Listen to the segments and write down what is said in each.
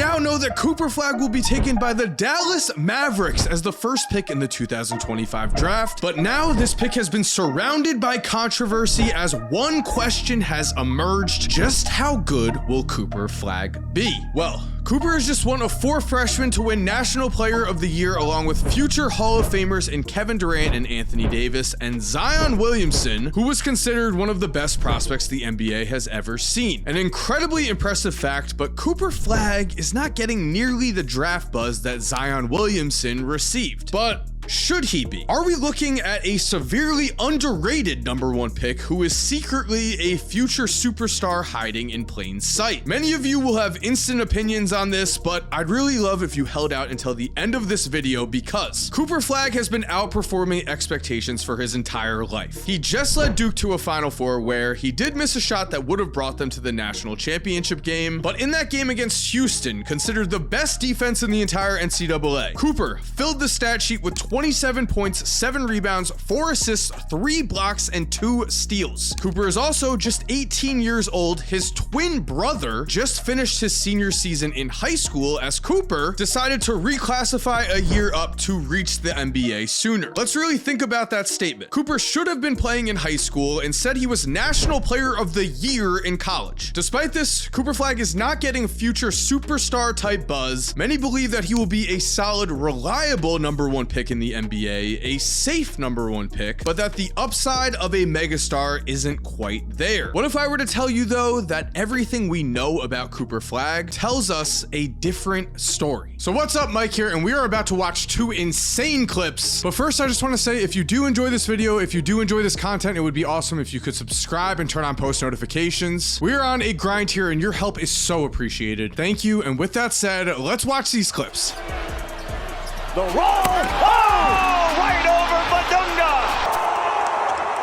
now know that Cooper Flagg will be taken by the Dallas Mavericks as the first pick in the 2025 draft. But now this pick has been surrounded by controversy as one question has emerged. Just how good will Cooper Flagg be? Well, Cooper is just one of 4 freshmen to win National Player of the Year along with future Hall of Famers in Kevin Durant and Anthony Davis and Zion Williamson, who was considered one of the best prospects the NBA has ever seen. An incredibly impressive fact, but Cooper Flagg is not getting nearly the draft buzz that Zion Williamson received. But should he be? Are we looking at a severely underrated #1 pick who is secretly a future superstar hiding in plain sight? Many of you will have instant opinions on this, but I'd really love if you held out until the end of this video because Cooper Flagg has been outperforming expectations for his entire life. He just led Duke to a Final Four where he did miss a shot that would have brought them to the national championship game, but in that game against Houston, considered the best defense in the entire NCAA, Cooper filled the stat sheet with 27 points, 7 rebounds, 4 assists, 3 blocks, and 2 steals. Cooper is also just 18 years old. His twin brother just finished his senior season in high school as Cooper decided to reclassify a year up to reach the NBA sooner. Let's really think about that statement. Cooper should have been playing in high school. Instead, he was National Player of the Year in college. Despite this, Cooper Flagg is not getting future superstar type buzz. Many believe that he will be a solid, reliable #1 pick in the NBA, a safe #1 pick, but that the upside of a megastar isn't quite there. What if I were to tell you though that everything we know about Cooper Flagg tells us a different story? So what's up, Mike here, and we are about to watch 2 insane clips. But first, I just want to say, if you do enjoy this video, if you do enjoy this content, it would be awesome if you could subscribe and turn on post notifications. We are on a grind here and your help is so appreciated. Thank you. And with that said, let's watch these clips. The roll! Oh! Right over Badunga!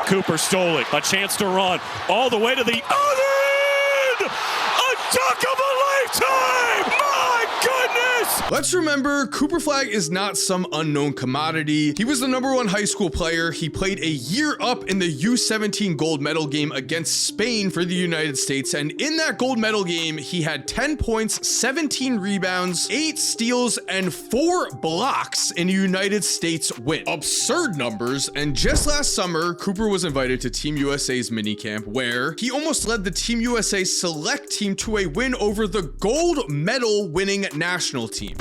Cooper stole it. A chance to run all the way to the other end! A dunk of a lifetime! My goodness! Let's remember, Cooper Flagg is not some unknown commodity. He was the #1 high school player. He played a year up in the U17 gold medal game against Spain for the United States. And in that gold medal game, he had 10 points, 17 rebounds, 8 steals, and 4 blocks in a United States win. Absurd numbers. And just last summer, Cooper was invited to Team USA's minicamp where he almost led the Team USA select team to a win over the gold medal winning national team.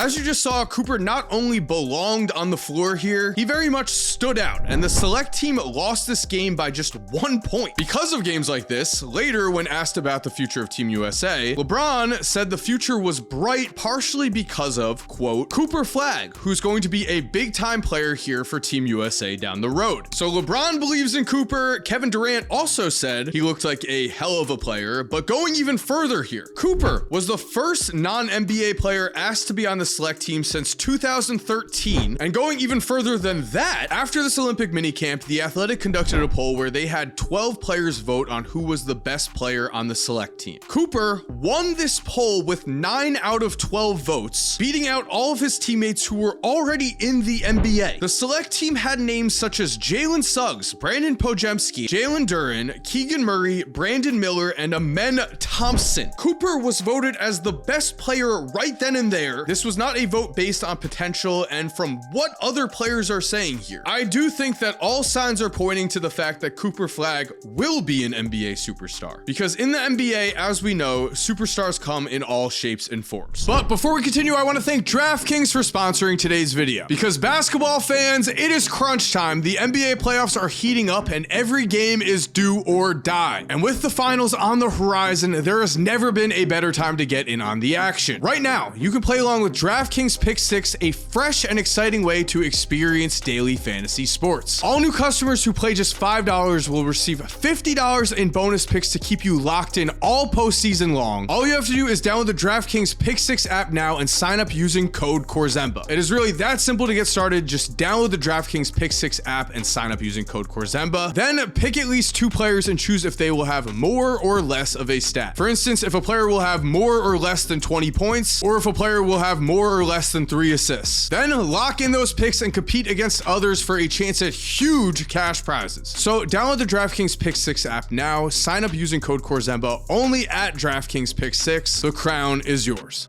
As you just saw, Cooper not only belonged on the floor here, he very much stood out, and the select team lost this game by just 1 point. Because of games like this, later when asked about the future of Team USA, LeBron said the future was bright partially because of, quote, Cooper Flagg, who's going to be a big-time player here for Team USA down the road. So LeBron believes in Cooper. Kevin Durant also said he looked like a hell of a player, but going even further here, Cooper was the first non-NBA player asked to be on the select team since 2013, and going even further than that, after this Olympic minicamp, The Athletic conducted a poll where they had 12 players vote on who was the best player on the select team. Cooper won this poll with 9 out of 12 votes, beating out all of his teammates who were already in the NBA. The select team had names such as Jalen Suggs, Brandon Pojemski, Jalen Duren, Keegan Murray, Brandon Miller, and Amen Thompson. Cooper was voted as the best player right then and there. This was not a vote based on potential and from what other players are saying here. I do think that all signs are pointing to the fact that Cooper Flagg will be an NBA superstar, because in the NBA, as we know, superstars come in all shapes and forms. But before we continue, I want to thank DraftKings for sponsoring today's video, because basketball fans, it is crunch time. The NBA playoffs are heating up and every game is do or die. And with the finals on the horizon, there has never been a better time to get in on the action. Right now, you can play along with DraftKings Pick 6, a fresh and exciting way to experience daily fantasy fantasy sports. All new customers who play just $5 will receive $50 in bonus picks to keep you locked in all postseason long. All you have to do is download the DraftKings Pick 6 app now and sign up using code Korzemba. It is really that simple to get started. Just download the DraftKings Pick 6 app and sign up using code Korzemba. Then pick at least 2 players and choose if they will have more or less of a stat. For instance, if a player will have more or less than 20 points, or if a player will have more or less than 3 assists. Then lock in those picks and compete against others for a chance at huge cash prizes. So download the DraftKings Pick 6 app now, sign up using code Korzemba only at DraftKings Pick 6. The crown is yours.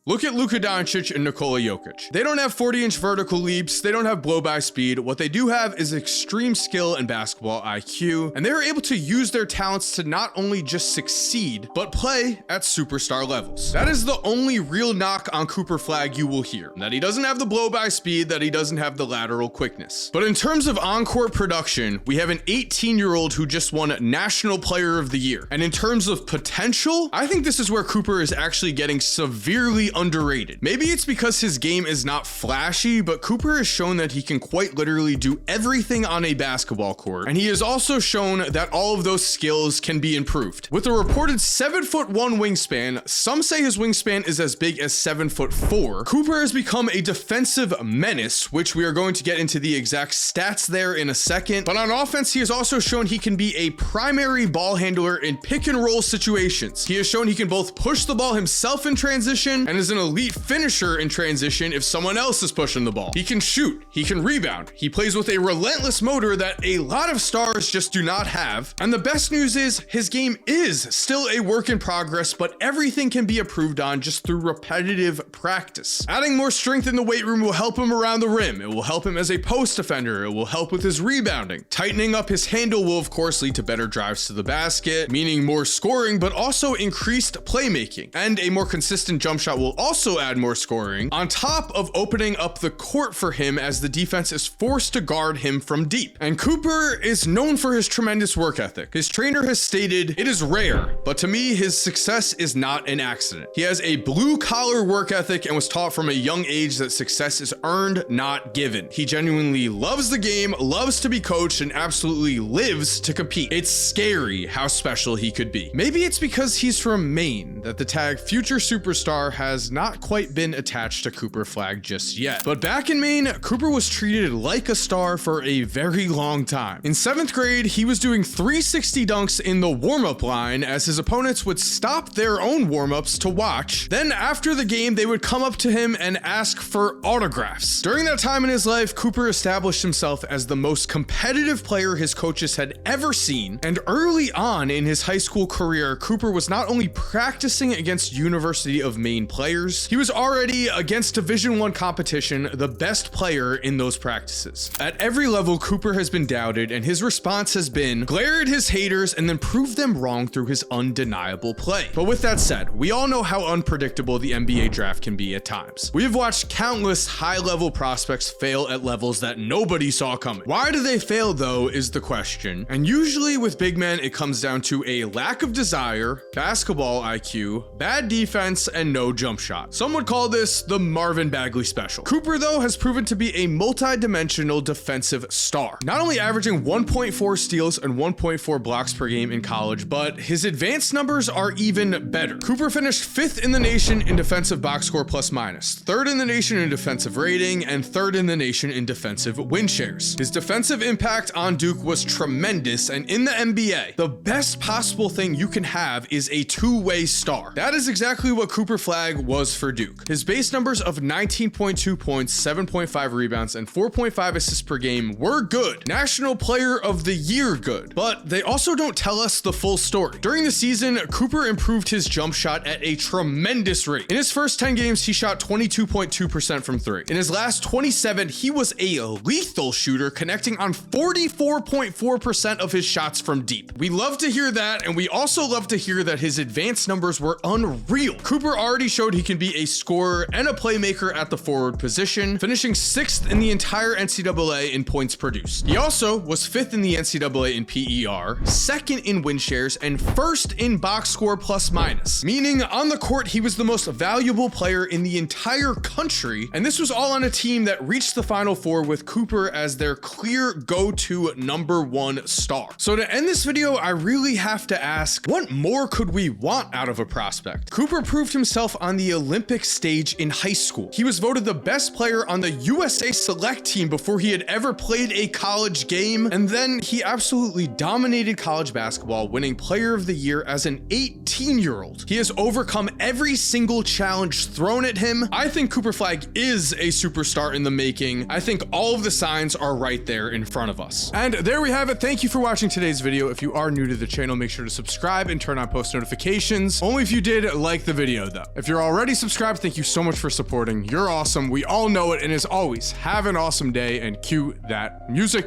Look at Luka Doncic and Nikola Jokic. They don't have 40-inch vertical leaps, they don't have blow-by speed. What they do have is extreme skill and basketball IQ, and they're able to use their talents to not only just succeed, but play at superstar levels. That is the only real knock on Cooper Flagg you will hear, that he doesn't have the blow-by speed, that he doesn't have the lateral quickness. But in terms of on-court production, we have an 18-year-old who just won National Player of the Year. And in terms of potential, I think this is where Cooper is actually getting severely underrated. Maybe it's because his game is not flashy, but Cooper has shown that he can quite literally do everything on a basketball court, and he has also shown that all of those skills can be improved. With a reported 7'1" wingspan, some say his wingspan is as big as 7'4", Cooper has become a defensive menace, which we are going to get into the exact stats there in a second. But on offense, he has also shown he can be a primary ball handler in pick and roll situations. He has shown he can both push the ball himself in transition and is an elite finisher in transition if someone else is pushing the ball. He can shoot, he can rebound, he plays with a relentless motor that a lot of stars just do not have. And the best news is his game is still a work in progress, but everything can be improved on just through repetitive practice. Adding more strength in the weight room will help him around the rim. It will help him as a post defender. It will help with his rebounding. Tightening up his handle will of course lead to better drives to the basket, meaning more scoring, but also increased playmaking. And a more consistent jump shot will also add more scoring, on top of opening up the court for him as the defense is forced to guard him from deep. And Cooper is known for his tremendous work ethic. His trainer has stated, "It is rare, but to me, his success is not an accident." He has a blue-collar work ethic and was taught from a young age that success is earned, not given. He genuinely loves the game, loves to be coached, and absolutely lives to compete. It's scary how special he could be. Maybe it's because he's from Maine that the tag future superstar has not quite been attached to Cooper Flagg just yet. But back in Maine, Cooper was treated like a star for a very long time. In 7th grade, he was doing 360 dunks in the warm-up line as his opponents would stop their own warm-ups to watch. Then after the game, they would come up to him and ask for autographs. During that time in his life, Cooper established himself as the most competitive player his coaches had ever seen. And early on in his high school career, Cooper was not only practicing against University of Maine players, he was already, against Division I competition, the best player in those practices. At every level, Cooper has been doubted, and his response has been glare at his haters and then prove them wrong through his undeniable play. But with that said, we all know how unpredictable the NBA draft can be at times. We have watched countless high-level prospects fail at levels that nobody saw coming. Why do they fail, though, is the question. And usually with big men, it comes down to a lack of desire, basketball IQ, bad defense, and no jump shot. Some would call this the Marvin Bagley special. Cooper, though, has proven to be a multi-dimensional defensive star. Not only averaging 1.4 steals and 1.4 blocks per game in college, but his advanced numbers are even better. Cooper finished 5th in the nation in defensive box score plus minus, 3rd in the nation in defensive rating, and 3rd in the nation in defensive win shares. His defensive impact on Duke was tremendous, and in the NBA, the best possible thing you can have is a two-way star. That is exactly what Cooper Flagg was for Duke. His base numbers of 19.2 points, 7.5 rebounds, and 4.5 assists per game were good. National Player of the Year good. But they also don't tell us the full story. During the season, Cooper improved his jump shot at a tremendous rate. In his first 10 games, he shot 22.2% from 3. In his last 27, he was a lethal shooter, connecting on 44.4% of his shots from deep. We love to hear that, and we also love to hear that his advanced numbers were unreal. Cooper already showed he can be a scorer and a playmaker at the forward position, finishing 6th in the entire NCAA in points produced. He also was 5th in the NCAA in PER, 2nd in win shares, and 1st in box score plus minus, meaning on the court he was the most valuable player in the entire country, and this was all on a team that reached the Final Four with Cooper as their clear go-to #1 star. So to end this video, I really have to ask, what more could we want out of a prospect? Cooper proved himself on the Olympic stage in high school. He was voted the best player on the USA select team before he had ever played a college game, and then he absolutely dominated college basketball, winning Player of the Year as an 18-year-old. He has overcome every single challenge thrown at him. I think Cooper Flagg is a superstar in the making. I think all of the signs are right there in front of us. And there we have it. Thank you for watching today's video. If you are new to the channel, make sure to subscribe and turn on post notifications. Only if you did like the video though. If you're already subscribed, thank you so much for supporting. You're awesome. We all know it. And as always, have an awesome day and cue that music.